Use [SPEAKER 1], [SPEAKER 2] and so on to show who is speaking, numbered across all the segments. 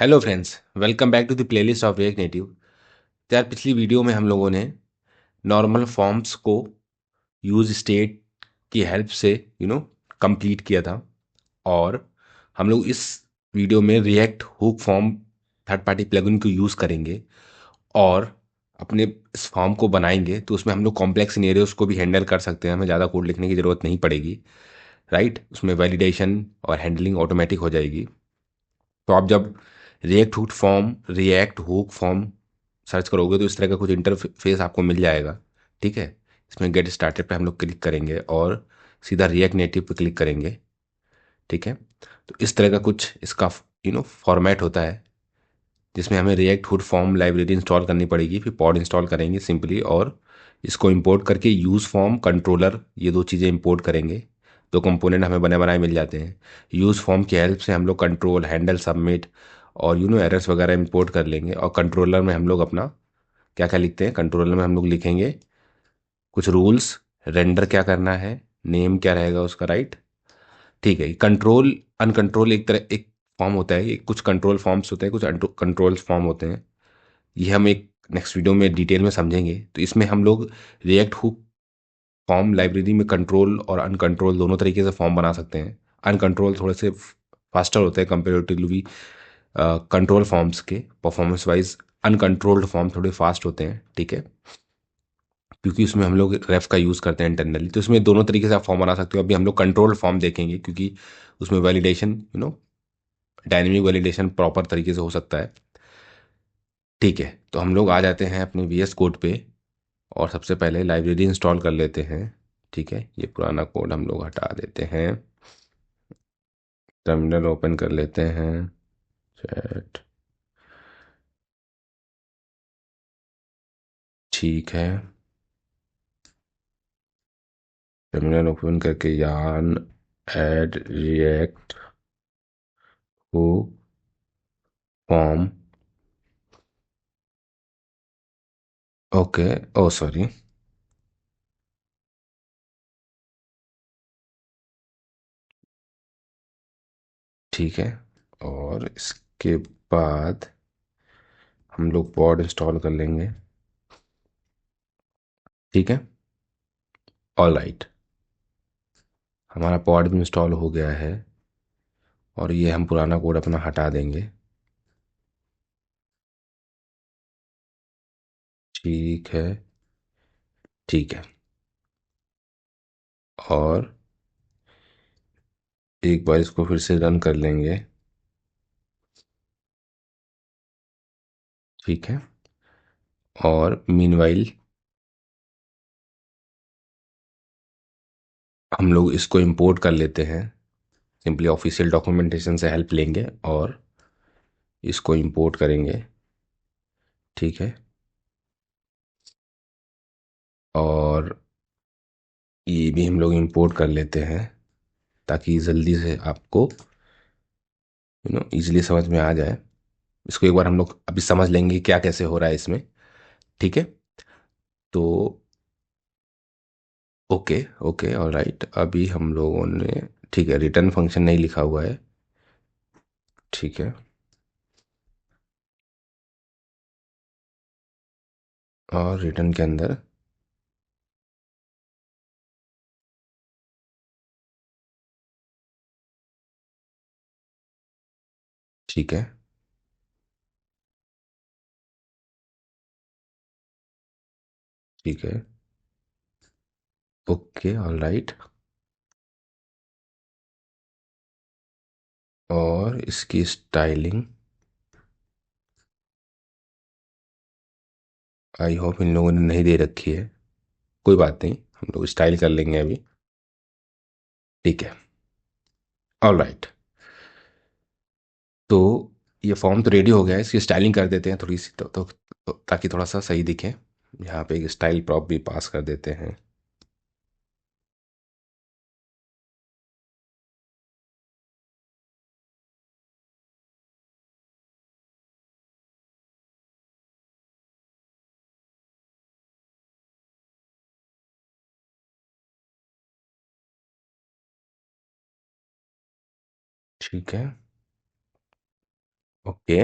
[SPEAKER 1] Hello friends, welcome back to the playlist of React Native. तो यार, पिछली video में हम लोगों ने नॉर्मल फॉर्म्स को यूज स्टेट की हेल्प से कंप्लीट किया था। और हम लोग इस वीडियो में React Hook Form third party plugin को यूज़ करेंगे और अपने इस फॉर्म को बनाएंगे। तो उसमें हम लोग कॉम्प्लेक्स सिनेरियोज को भी हैंडल कर सकते हैं, हमें ज़्यादा कोड लिखने की ज़रूरत नहीं पड़ेगी। राइट, उसमें वैलिडेशन और हैंडलिंग ऑटोमेटिक हो जाएगी। तो आप जब रिएक्ट हुक फॉर्म सर्च करोगे तो इस तरह का कुछ इंटरफेस आपको मिल जाएगा। ठीक है, इसमें गेट स्टार्टेड पे हम लोग क्लिक करेंगे और सीधा रिएक्ट नेटिव पे क्लिक करेंगे। ठीक है, तो इस तरह का कुछ इसका फॉर्मेट होता है, जिसमें हमें react hood form library install करनी पड़ेगी, फिर पॉड इंस्टॉल करेंगे सिंपली, और इसको इंपोर्ट करके यूज़ फॉर्म कंट्रोलर, ये दो चीज़ें इंपोर्ट करेंगे। दो कंपोनेंट हमें बने बनाए मिल जाते हैं। यूज़ फॉर्म की हेल्प से हम लोग कंट्रोल, हैंडल, सबमिट और एरर्स वगैरह इंपोर्ट कर लेंगे। और कंट्रोलर में हम लोग अपना क्या क्या लिखते हैं, कंट्रोलर में हम लोग लिखेंगे कुछ रूल्स, रेंडर क्या करना है, नेम क्या रहेगा उसका, राइट। ठीक है, कंट्रोल अनकंट्रोल एक तरह एक फॉर्म होता है, कुछ कंट्रोल फॉर्म्स होते हैं, कुछ कंट्रोल फॉर्म होते हैं। ये हम एक नेक्स्ट वीडियो में डिटेल में समझेंगे। तो इसमें हम लोग रिएक्ट हुक फॉर्म लाइब्रेरी में कंट्रोल और अनकंट्रोल दोनों तरीके से फॉर्म बना सकते हैं। अनकंट्रोल थोड़े से फास्टर होते हैं कंपेरेटिवली कंट्रोल फॉर्म्स के परफॉर्मेंस वाइज। अनकंट्रोल्ड फॉर्म थोड़े फास्ट होते हैं, ठीक है, क्योंकि उसमें हम लोग रेफ का यूज़ करते हैं इंटरनली। तो इसमें दोनों तरीके से आप फॉर्म बना सकते हो। अभी हम लोग कंट्रोल्ड फॉर्म देखेंगे, क्योंकि उसमें वैलिडेशन डायनेमिक वैलिडेशन प्रॉपर तरीके से हो सकता है। ठीक है, तो हम लोग आ जाते हैं अपने VS कोड पे और सबसे पहले लाइब्रेरी इंस्टॉल कर लेते हैं। ठीक है, ये पुराना कोड हम लोग हटा देते हैं, टर्मिनल ओपन कर लेते हैं, चैट। ठीक है, टर्मिनल ओपन करके यार्न ऐड रिएक्ट को फॉर्म। ओके, ओ सॉरी। ठीक है, और इसके बाद हम लोग पॉड इंस्टॉल कर लेंगे। ठीक है, ऑल राइट, हमारा पॉड भी इंस्टॉल हो गया है और ये हम पुराना कोड अपना हटा देंगे। ठीक है, ठीक है, और एक बार इसको फिर से रन कर लेंगे। ठीक है, और मीनवाइल हम लोग इसको इंपोर्ट कर लेते हैं। सिंपली ऑफिशियल डॉक्यूमेंटेशन से हेल्प लेंगे और इसको इंपोर्ट करेंगे। ठीक है, और ये भी हम लोग इंपोर्ट कर लेते हैं ताकि जल्दी से आपको इजीली समझ में आ जाए। इसको एक बार हम लोग अभी समझ लेंगे क्या कैसे हो रहा है इसमें। ठीक है, तो ओके, ओके, ऑलराइट, अभी हम लोगों ने, ठीक है, रिटर्न फंक्शन नहीं लिखा हुआ है। ठीक है, और रिटर्न के अंदर, ठीक है, ठीक है, ओके, ऑलराइट, और इसकी स्टाइलिंग आई होप इन लोगों ने नहीं दे रखी है। कोई बात नहीं, हम लोग स्टाइल कर लेंगे अभी। ठीक है, ऑलराइट, तो ये फॉर्म तो रेडी हो गया है, इसकी स्टाइलिंग कर देते हैं थोड़ी सी, तो ताकि थोड़ा सा सही दिखे। यहाँ पे एक स्टाइल प्रॉप भी पास कर देते हैं। ठीक है, ओके।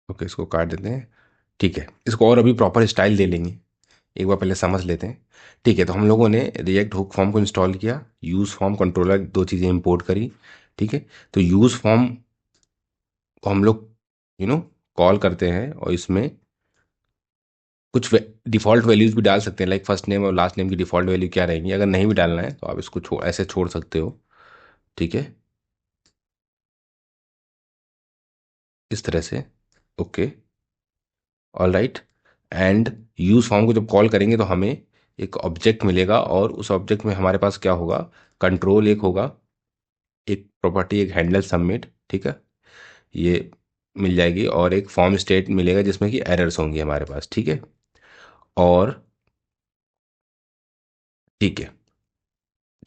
[SPEAKER 1] ओके, इसको काट देते हैं। ठीक है, इसको और अभी प्रॉपर स्टाइल दे लेंगे। एक बार पहले समझ लेते हैं। ठीक है, तो हम लोगों ने रिएक्ट हुक फॉर्म को इंस्टॉल किया, यूज़ फॉर्म कंट्रोलर, दो चीज़ें इंपोर्ट करी। ठीक है, तो यूज़ फॉर्म को हम लोग कॉल करते हैं, और इसमें कुछ डिफ़ॉल्ट वैल्यूज़ भी डाल सकते हैं, लाइक फर्स्ट नेम और लास्ट नेम की डिफ़ॉल्ट वैल्यू क्या रहेंगी। अगर नहीं भी डालना है तो आप इसको ऐसे छोड़ सकते हो। ठीक है, इस तरह से। Okay, all right. And use form को जब कॉल करेंगे तो हमें एक ऑब्जेक्ट मिलेगा, और उस ऑब्जेक्ट में हमारे पास क्या होगा, कंट्रोल एक होगा, एक प्रॉपर्टी, एक हैंडल सबमिट। ठीक है, ये मिल जाएगी, और एक फॉर्म स्टेट मिलेगा जिसमें कि एरर्स होंगी हमारे पास। ठीक है, और ठीक है,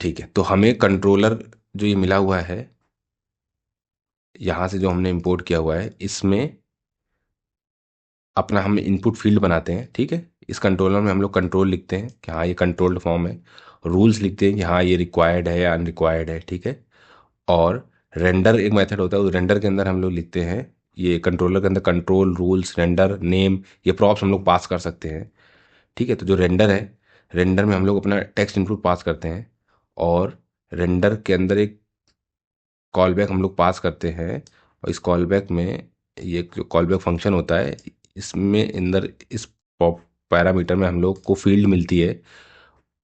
[SPEAKER 1] ठीक है, तो हमें कंट्रोलर जो ये मिला हुआ है, यहाँ से जो हमने इंपोर्ट किया हुआ है, इसमें अपना हम इनपुट फील्ड बनाते हैं। ठीक है, इस कंट्रोलर में हम लोग कंट्रोल लिखते हैं कि हाँ ये कंट्रोल्ड फॉर्म है, रूल्स लिखते हैं कि हाँ ये रिक्वायर्ड है या अनरिक्वायर्ड है। ठीक है, और रेंडर एक मेथड होता है, उस रेंडर के अंदर हम लोग लिखते हैं, ये कंट्रोलर के अंदर कंट्रोल, रूल्स, रेंडर, नेम, ये प्रॉप्स हम लोग पास कर सकते हैं। ठीक है, तो जो रेंडर है, रेंडर में हम लोग अपना टेक्स्ट इनपुट पास करते हैं, और रेंडर के अंदर एक कॉल बैक हम लोग पास करते हैं, और इस कॉल बैक में, ये जो कॉल बैक फंक्शन होता है, इसमें अंदर इस पैरामीटर में हम लोग को फील्ड मिलती है,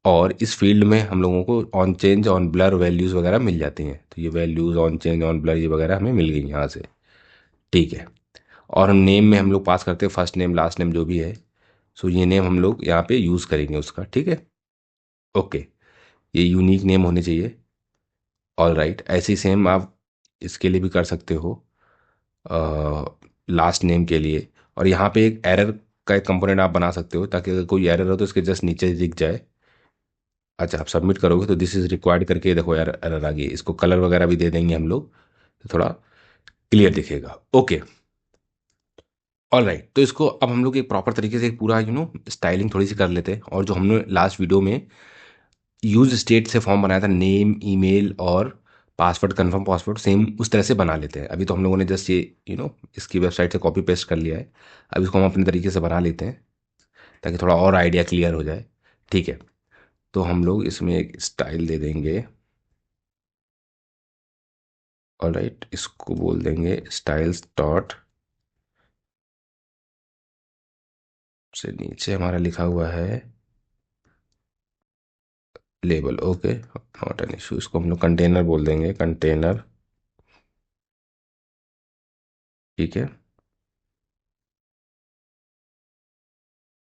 [SPEAKER 1] और इस फील्ड में हम लोगों को on change, on blur values वगैरह मिल जाती हैं। तो ये values, on change, on blur, ये वगैरह हमें मिल गई यहाँ से। ठीक है, और नेम में हम लोग पास करते हैं फर्स्ट नेम, लास्ट नेम जो भी है। सो ये नेम हम लोग यहाँ पे यूज़ करेंगे उसका। ठीक है, ओके, ये यूनिक नेम होने चाहिए। ऑल राइट, ऐसे ही सेम आप इसके लिए भी कर सकते हो, लास्ट नेम के लिए। और यहाँ पे एक एरर का एक कंपोनेंट आप बना सकते हो, ताकि अगर कोई एरर हो तो इसके जस्ट नीचे दिख जाए। अच्छा, आप सबमिट करोगे तो दिस इज़ रिक्वायर्ड करके देखो एरर एरर आ गई। इसको कलर वगैरह भी दे देंगे हम लोग, तो थोड़ा क्लियर दिखेगा। ओके, ऑल राइट, तो इसको अब हम लोग एक प्रॉपर तरीके से एक पूरा स्टाइलिंग थोड़ी सी कर लेते हैं, और जो हमने लास्ट वीडियो में यूज स्टेट से फॉर्म बनाया था, नेम, ईमेल और पासवर्ड, कंफर्म पासवर्ड, सेम उस तरह से बना लेते हैं। अभी तो हम लोगों ने जस्ट ये इसकी वेबसाइट से कॉपी पेस्ट कर लिया है। अब इसको हम अपने तरीके से बना लेते हैं, ताकि थोड़ा और आइडिया क्लियर हो जाए। ठीक है, तो हम लोग इसमें एक स्टाइल दे देंगे। ऑल राइट, इसको बोल देंगे स्टाइल्स डॉट, से नीचे हमारा लिखा हुआ है label. Okay, not an issue, इसको हम लोग कंटेनर बोल देंगे, कंटेनर। ठीक है,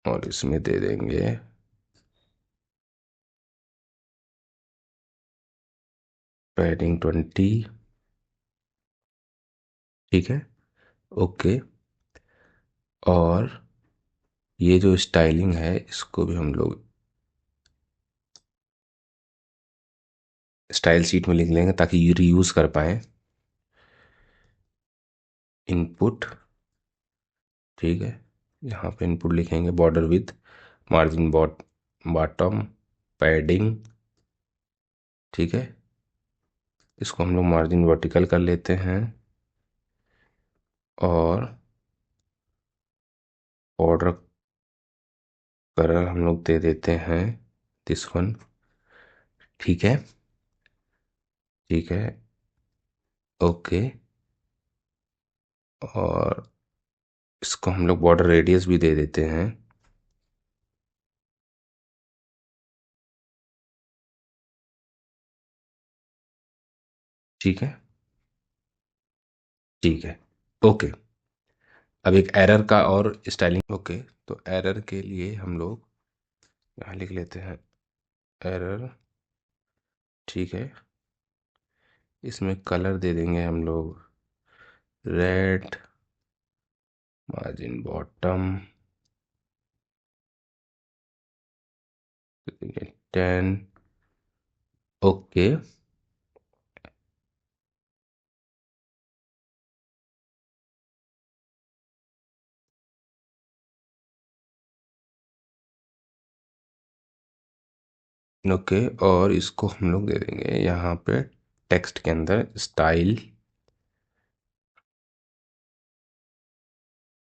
[SPEAKER 1] और इसमें दे देंगे पैडिंग 20। ठीक है, ओके, और ये जो स्टाइलिंग है इसको भी हम लोग स्टाइल शीट में लिख लेंगे, ताकि ये रीयूज कर पाए। इनपुट, ठीक है, यहाँ पे इनपुट लिखेंगे border with, margin bottom, padding. ठीक है, इसको हम लोग मार्जिन वर्टिकल कर लेते हैं, और बॉर्डर कलर हम लोग दे देते हैं दिस वन। ठीक है, ठीक है, ओके, और इसको हम लोग बॉर्डर रेडियस भी दे देते हैं। ठीक है, ठीक है, ओके। अब एक एरर का और स्टाइलिंग। ओके, तो एरर के लिए हम लोग यहाँ लिख लेते हैं एरर। ठीक है, इसमें कलर दे देंगे हम लोग red, margin bottom 10। Okay, okay, और इसको हम लोग दे देंगे यहाँ पे टेक्स्ट के अंदर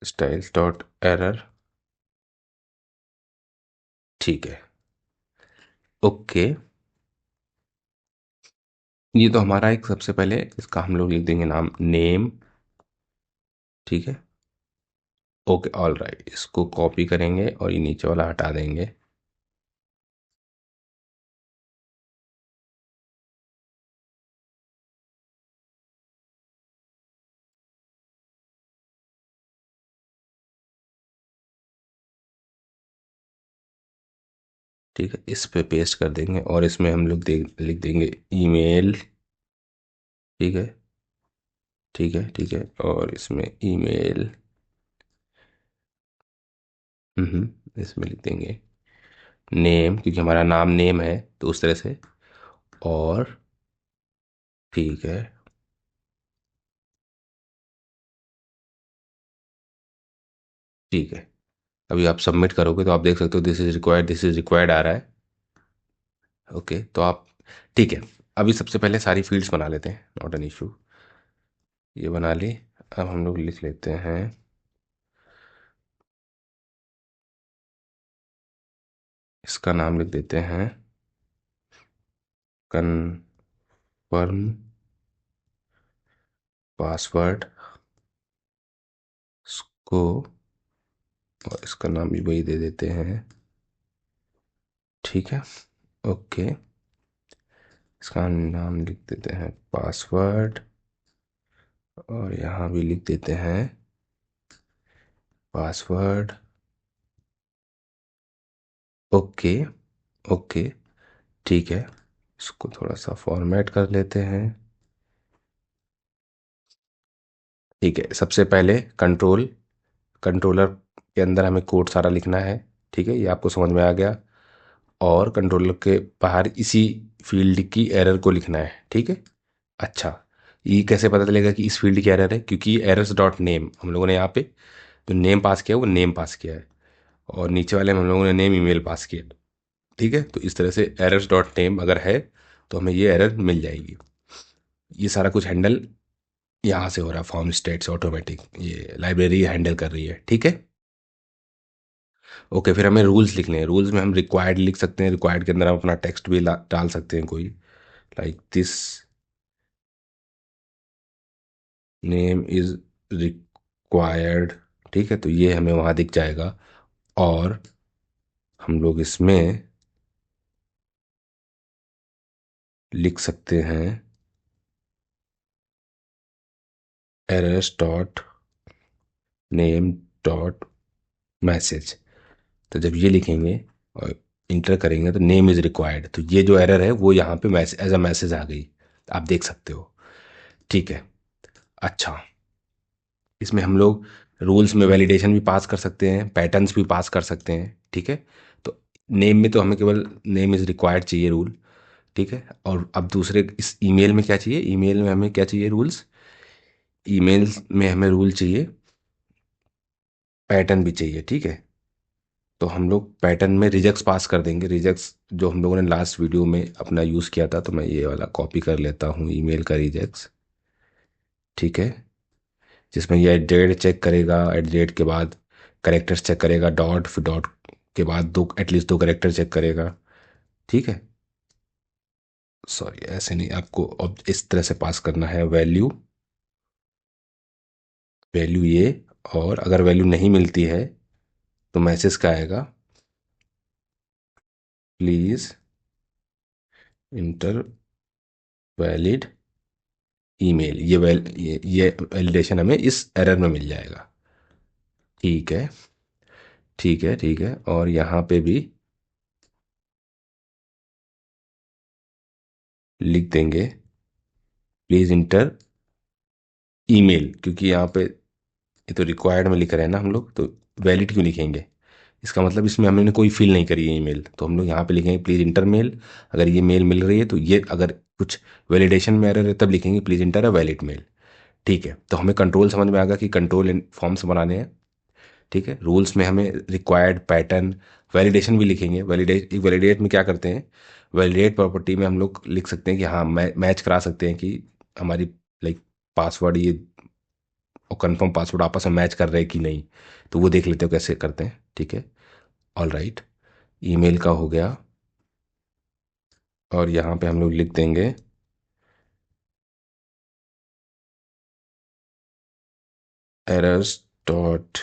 [SPEAKER 1] स्टाइल्स डॉट एरर। ठीक है। ओके, ये तो हमारा एक, सबसे पहले इसका हम लोग लिख देंगे नाम नेम। ठीक है। ओके, ऑल राइट, इसको कॉपी करेंगे और ये नीचे वाला हटा देंगे। ठीक है, इस पे पेस्ट कर देंगे और इसमें हम लोग लिख देंगे ईमेल। ठीक है, ठीक है, ठीक है, और इसमें ईमेल। इसमें लिख देंगे नेम, क्योंकि हमारा नाम नेम है तो उस तरह से। और ठीक है, ठीक है। अभी आप सबमिट करोगे तो आप देख सकते हो दिस इज रिक्वायर्ड आ रहा है। ओके, तो आप, ठीक है, अभी सबसे पहले सारी फील्ड्स बना लेते हैं, नॉट एन इशू। ये बना ली। अब हम लोग लिख लेते हैं, इसका नाम लिख देते हैं कन्फर्म पासवर्ड को, और इसका नाम भी वही दे देते हैं। ठीक है। ओके, इसका नाम लिख देते हैं पासवर्ड, और यहाँ भी लिख देते हैं पासवर्ड। ओके, ओके, ठीक है, इसको थोड़ा सा फॉर्मेट कर लेते हैं। ठीक है, सबसे पहले कंट्रोलर के अंदर हमें कोड सारा लिखना है। ठीक है, ये आपको समझ में आ गया। और कंट्रोलर के बाहर इसी फील्ड की एरर को लिखना है। ठीक है। अच्छा, ये कैसे पता चलेगा कि इस फील्ड की एरर है? क्योंकि एरर्स डॉट नेम हम लोगों ने यहाँ पे जो नेम पास किया है वो नेम पास किया है, और नीचे वाले में हम लोगों ने नेम ईमेल पास किया है। ठीक है, तो इस तरह से एरर्स डॉट नेम अगर है तो हमें ये एरर मिल जाएगी। ये सारा कुछ हैंडल यहाँ से हो रहा है, फॉर्म स्टेट से ऑटोमेटिक ये लाइब्रेरी हैंडल कर रही है। ठीक है। ओके, फिर हमें रूल्स लिखने हैं। रूल्स में हम रिक्वायर्ड लिख सकते हैं, रिक्वायर्ड के अंदर हम अपना टेक्स्ट भी डाल सकते हैं कोई, like this name is required. ठीक है, तो ये हमें वहाँ दिख जाएगा। और हम लोग इसमें लिख सकते हैं errors dot name dot message. तो जब ये लिखेंगे और इंटर करेंगे तो नेम इज़ रिक्वायर्ड, तो ये जो एरर है वो यहाँ पे मैसेज एज अ मैसेज आ गई, आप देख सकते हो। ठीक है। अच्छा, इसमें हम लोग रूल्स में वैलिडेशन भी पास कर सकते हैं, पैटर्न्स भी पास कर सकते हैं। ठीक है। तो नेम में तो हमें केवल नेम इज़ रिक्वायर्ड चाहिए रूल। ठीक है, और अब दूसरे इस ईमेल में क्या चाहिए? ईमेल में हमें क्या चाहिए? रूल्स। ईमेल में हमें रूल चाहिए, पैटर्न भी चाहिए। ठीक है, तो हम लोग पैटर्न में रिजेक्ट्स पास कर देंगे। रिजेक्ट्स जो हम लोगों ने लास्ट वीडियो में अपना यूज़ किया था, तो मैं ये वाला कॉपी कर लेता हूँ, ईमेल का रिजेक्ट्स। ठीक है, जिसमें ये एट डेट चेक करेगा, एट डेट के बाद करेक्टर्स चेक करेगा, डॉट, फिर डॉट के बाद दो, एटलीस्ट दो करेक्टर चेक करेगा। ठीक है, सॉरी ऐसे नहीं, आपको अब इस तरह से पास करना है वैल्यू, वैल्यू ये। और अगर वैल्यू नहीं मिलती है तो मैसेज का आएगा, प्लीज़ इंटर वैलिड ईमेल। ये वैलिडेशन हमें इस एरर में मिल जाएगा। ठीक है, ठीक है, ठीक है, और यहाँ पे भी लिख देंगे प्लीज़ इंटर ईमेल, क्योंकि यहाँ पे ये तो रिक्वायर्ड में लिख रहे हैं ना हम लोग, तो वैलिड क्यों लिखेंगे? इसका मतलब इसमें हमने कोई फिल नहीं करी है ईमेल, तो हम लोग यहाँ पे लिखेंगे प्लीज़ इंटर मेल। अगर ये मेल मिल रही है तो ये, अगर कुछ वैलिडेशन में एरर है तब लिखेंगे please enter a valid mail. ठीक है, तो हमें कंट्रोल समझ में आ गया कि कंट्रोल फॉर्म्स बनाने हैं। ठीक है, रूल्स में हमें रिक्वायर्ड पैटर्न, वैलिडेशन भी लिखेंगे। वैलिडेट में क्या करते हैं, वैलिडेट प्रॉपर्टी में हम लोग लिख सकते हैं कि हाँ मैच करा सकते हैं कि हमारी लाइक पासवर्ड ये और कंफर्म पासवर्ड आपस में मैच कर रहे हैं कि नहीं। तो वो देख लेते हो कैसे करते हैं, ठीक है। ऑल राइट, ईमेल का हो गया, और यहाँ पे हम लोग लिख देंगे errors dot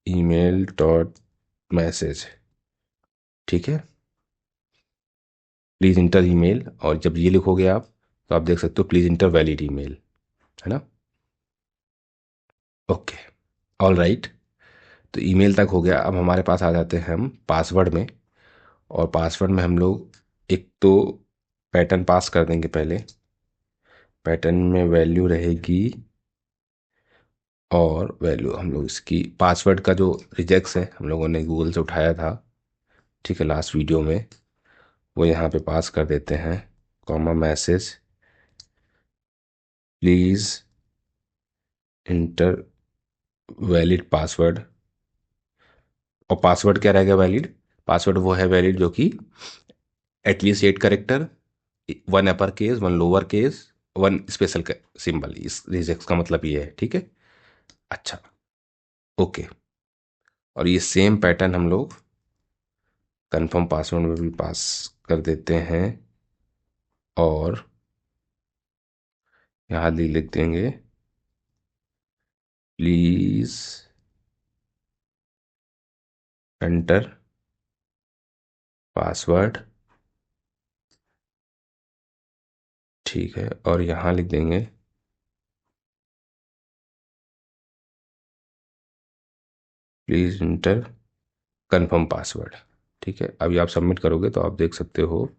[SPEAKER 1] email dot message, ठीक है। प्लीज़ इंटर ईमेल, और जब ये लिखोगे आप तो आप देख सकते हो प्लीज़ इंटर वैलिड ईमेल, है ना। ओके, ऑल राइट, तो ईमेल तक हो गया। अब हमारे पास आ जाते हैं हम पासवर्ड में, और पासवर्ड में हम लोग एक तो पैटर्न पास कर देंगे पहले। पैटर्न में वैल्यू रहेगी, और वैल्यू हम लोग इसकी पासवर्ड का जो रिजेक्ट्स है हम लोगों ने गूगल से उठाया था, ठीक है, लास्ट वीडियो में, वो यहाँ पे पास कर देते हैं। Comma message please inter valid password, और पासवर्ड क्या रहेगा वैलिड, पासवर्ड वो है वैलिड जो कि at least 8 character, 1 upper case 1 lower case 1 special symbol, इस रिजेक्ट का मतलब ये है, ठीक है। अच्छा, ओके, और ये सेम पैटर्न हम लोग कंफर्म पासवर्ड में भी पास कर देते हैं, और यहाँ लिख देंगे प्लीज एंटर पासवर्ड, ठीक है, और यहाँ लिख देंगे प्लीज इंटर कंफर्म पासवर्ड, ठीक है। अभी आप सबमिट करोगे तो आप देख सकते हो,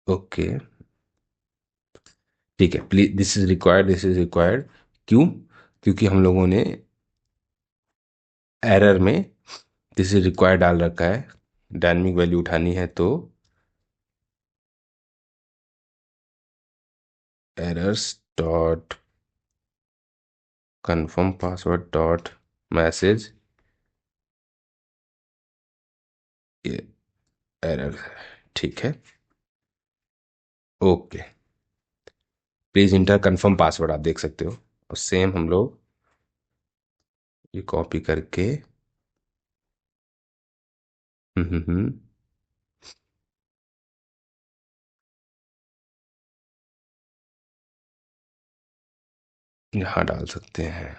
[SPEAKER 1] ओके, ठीक है, please this is required, this is required, क्यों, क्योंकि हम लोगों ने एरर में दिस इज रिक्वायर्ड डाल रखा है, डायनेमिक वैल्यू उठानी है तो errors dot confirm password dot message, ये एरर है, ठीक है। Okay, please inter confirm password आप देख सकते हो, और सेम हम लोग ये कॉपी करके हम्म, यहाँ डाल सकते हैं,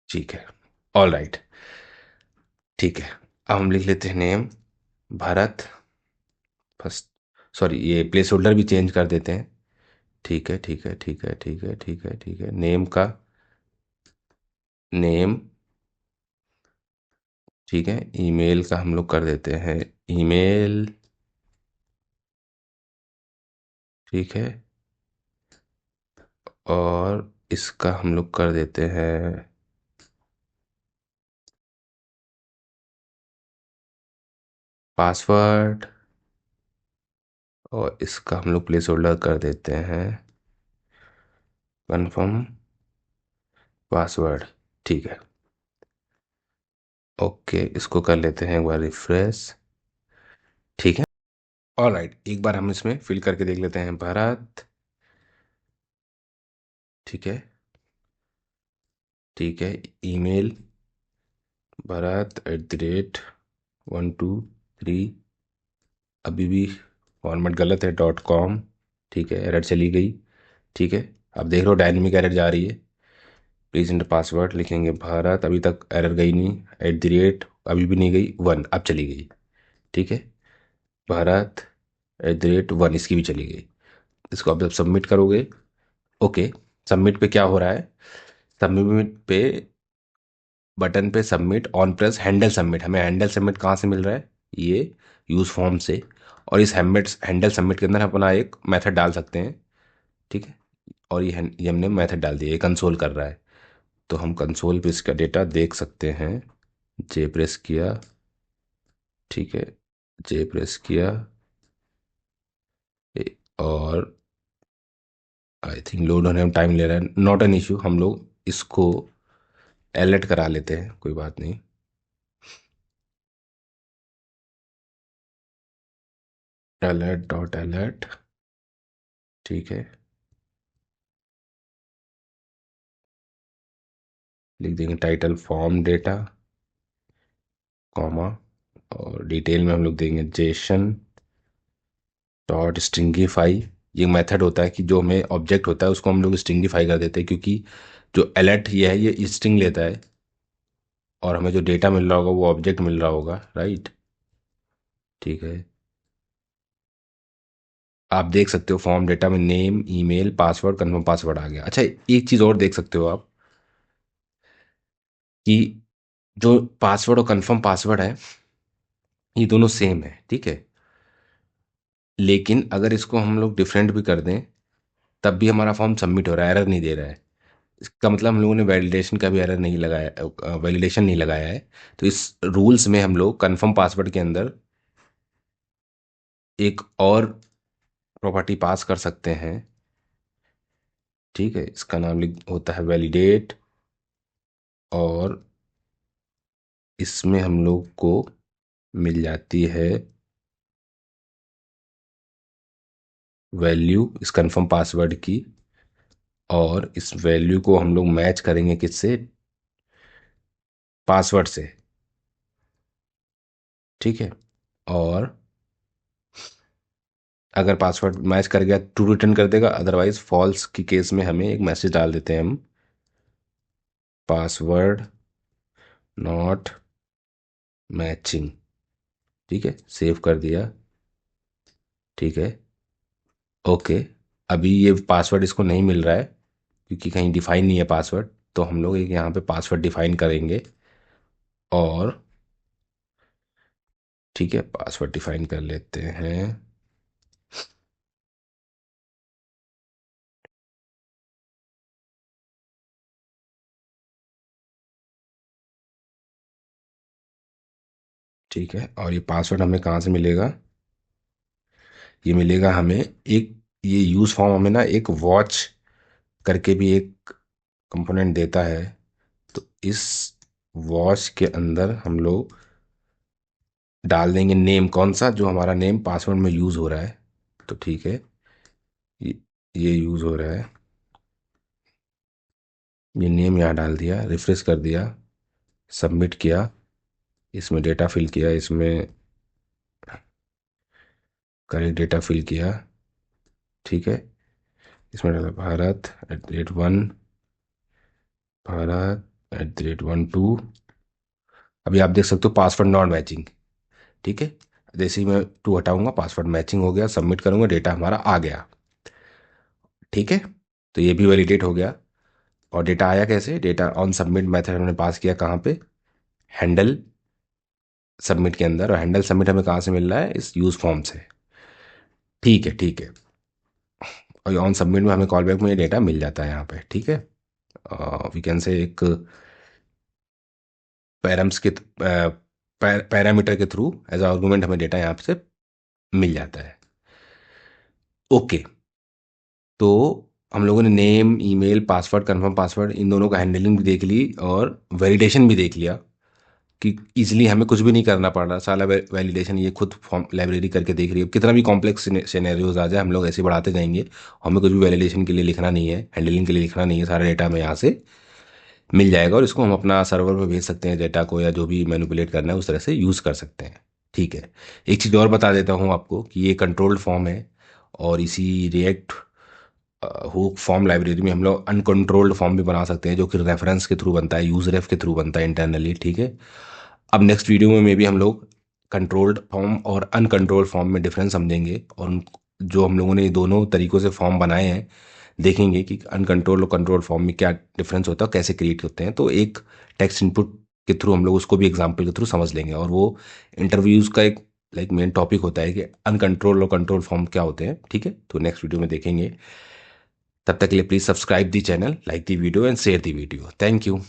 [SPEAKER 1] ठीक है। ऑल राइट, ठीक है, अब हम लिख लेते हैं नेम भारत फर्स्ट, सॉरी ये प्लेस होल्डर भी चेंज कर देते हैं, ठीक है, ठीक है, ठीक है, ठीक है, ठीक है, ठीक है, नेम का नेम, ठीक है, ईमेल का हम लोग कर देते हैं ईमेल, ठीक है, और इसका हम लोग कर देते हैं पासवर्ड, और इसका हम लोग प्लेस होल्डर कर देते हैं कंफर्म पासवर्ड, ठीक है। ओके, इसको कर लेते हैं एक बार रिफ्रेश, ठीक है। ऑल राइट, एक बार हम इसमें फिल करके देख लेते हैं भारत, ठीक है, ठीक है, ईमेल भारत@123, अभी भी फॉर्मेट गलत है .com, ठीक है, एरर चली गई, ठीक है। अब देख लो डायनेमिक एरर जा रही है, प्लीज इंटर पासवर्ड लिखेंगे भारत, अभी तक एरर गई नहीं, अभी भी नहीं गई, 1 अब चली गई, ठीक है, भारत @ 1 इसकी भी चली गई। इसको अब जब सबमिट करोगे, ओके, सबमिट पे क्या हो रहा है, सबमिट पे बटन पे submit on press handle submit, हमें हैंडल सबमिट कहाँ से मिल रहा है, ये यूज़ फॉर्म से, और इस हैंडल सबमिट के अंदर हम अपना एक मेथड डाल सकते हैं, ठीक है, और ये हमने मेथड डाल दिया, ये कंसोल कर रहा है, तो हम कंसोल पे इसका डेटा देख सकते हैं। जे प्रेस किया, ठीक है, जे प्रेस किया, और आई थिंक लोड होने में टाइम ले रहा है, नॉट एन इशू, हम लोग इसको अलर्ट करा लेते हैं, कोई बात नहीं। अलर्ट डॉट अलर्ट, ठीक है, लिख देंगे टाइटल फॉर्म डेटा, कॉमा, और डिटेल में हम लोग देंगे जेसन डॉट स्ट्रिंगिफाई। ये मेथड होता है कि जो हमें ऑब्जेक्ट होता है उसको हम लोग स्ट्रिंगिफाई कर देते हैं, क्योंकि जो अलर्ट ये है ये स्ट्रिंग लेता है और हमें जो डेटा मिल रहा होगा वो ऑब्जेक्ट मिल रहा होगा, राइट। ठीक है, आप देख सकते हो फॉर्म डेटा में name, email, password, confirm password आ गया। अच्छा, एक चीज़ और देख सकते हो आप कि जो पासवर्ड और कंफर्म पासवर्ड है ये दोनों सेम है, ठीक है। लेकिन अगर इसको हम लोग डिफरेंट भी कर दें तब भी हमारा फॉर्म सबमिट हो रहा है, एरर नहीं दे रहा है। इसका मतलब हम लोगों ने वैलिडेशन का भी एरर नहीं लगाया, वैलिडेशन नहीं लगाया है। तो इस रूल्स में हम लोग कंफर्म पासवर्ड के अंदर एक और प्रॉपर्टी पास कर सकते हैं, ठीक है। इसका नाम लिख होता है वैलिडेट, और इसमें हम लोग को मिल जाती है वैल्यू इस कंफर्म पासवर्ड की, और इस वैल्यू को हम लोग मैच करेंगे किससे, पासवर्ड से, ठीक है। और अगर पासवर्ड मैच कर गया ट्रू रिटर्न कर देगा, अदरवाइज फॉल्स की केस में हमें एक मैसेज डाल देते हैं हम, पासवर्ड नॉट मैचिंग, ठीक है, सेव कर दिया, ठीक है, ओके। अभी ये पासवर्ड इसको नहीं मिल रहा है क्योंकि कहीं डिफाइन नहीं है पासवर्ड, तो हम लोग एक यहाँ पे पासवर्ड डिफाइन करेंगे, और ठीक है, पासवर्ड डिफाइन कर लेते हैं, ठीक है। और ये पासवर्ड हमें कहाँ से मिलेगा, ये मिलेगा हमें एक, ये यूज़ फॉर्म हमें ना एक वॉच करके भी एक कंपोनेंट देता है, तो इस वॉच के अंदर हम लोग डाल देंगे नेम, कौन सा, जो हमारा नेम पासवर्ड में यूज़ हो रहा है, तो ठीक है, ये ये यूज़ हो रहा है, ये नेम यहाँ डाल दिया, रिफ्रेश कर दिया, सबमिट किया, इसमें डेटा फिल किया, इसमें करेक्ट डेटा फिल किया, ठीक है, इसमें डाला भारत @1, भारत @12। अभी आप देख सकते हो पासवर्ड नॉट मैचिंग, ठीक है। जैसे ही मैं टू हटाऊंगा पासवर्ड मैचिंग हो गया, सबमिट करूंगा, डेटा हमारा आ गया, ठीक है। तो ये भी वैलिडेट हो गया। और डेटा आया कैसे, डेटा ऑन सबमिट मेथड हमने पास किया कहाँ पे, हैंडल सबमिट के अंदर, और हैंडल सबमिट हमें कहाँ से मिल रहा है, इस यूज फॉर्म से, ठीक है, ठीक है। और ऑन सबमिट में हमें कॉल बैक में ये डेटा मिल जाता है यहाँ पे, ठीक है। वी कैन से एक पैरम्स के पैरामीटर के थ्रू एज आर्गूमेंट हमें डेटा यहाँ से मिल जाता है, ओके। तो हम लोगों ने name, email, password, confirm password, इन दोनों का हैंडलिंग भी देख ली और वैलिडेशन भी देख लिया कि इजीली हमें कुछ भी नहीं करना पड़ रहा, सारा वैलिडेशन ये खुद फॉर्म लाइब्रेरी करके देख रही है। कितना भी कॉम्प्लेक्स सिनेरियोज आ जाए हम लोग ऐसे बढ़ाते जाएंगे, हमें कुछ भी वैलिडेशन के लिए लिखना नहीं है, हैंडलिंग के लिए लिखना नहीं है, सारा डेटा हमें यहाँ से मिल जाएगा, और इसको हम अपना सर्वर पे भेज सकते हैं डेटा को, या जो भी मैनिपुलेट करना है उस तरह से यूज़ कर सकते हैं, ठीक है। एक चीज़ और बता देता हूँ आपको कि ये कंट्रोल्ड फॉर्म है, और इसी रिएक्ट हुक फॉर्म लाइब्रेरी में हम लोग अनकंट्रोल्ड फॉर्म भी बना सकते हैं, जो कि रेफरेंस के थ्रू बनता है, यूज रेफ के थ्रू बनता है इंटरनली, ठीक है। अब नेक्स्ट वीडियो में भी हम लोग कंट्रोल्ड फॉर्म और अनकंट्रोल्ड फॉर्म में डिफरेंस समझेंगे, और जो हम लोगों ने ये दोनों तरीकों से फॉर्म बनाए हैं देखेंगे कि अनकंट्रोल्ड और कंट्रोल फॉर्म में क्या डिफरेंस होता है, कैसे क्रिएट होते हैं। तो एक टेक्स्ट इनपुट के थ्रू हम लोग उसको भी एग्जाम्पल के थ्रू समझ लेंगे, और वो इंटरव्यूज का एक लाइक मेन टॉपिक होता है कि अनकंट्रोल और कंट्रोल फॉर्म क्या होते हैं, ठीक है। तो नेक्स्ट वीडियो में देखेंगे। तब तक के लिए please subscribe the channel, like the video and share the video. Thank you.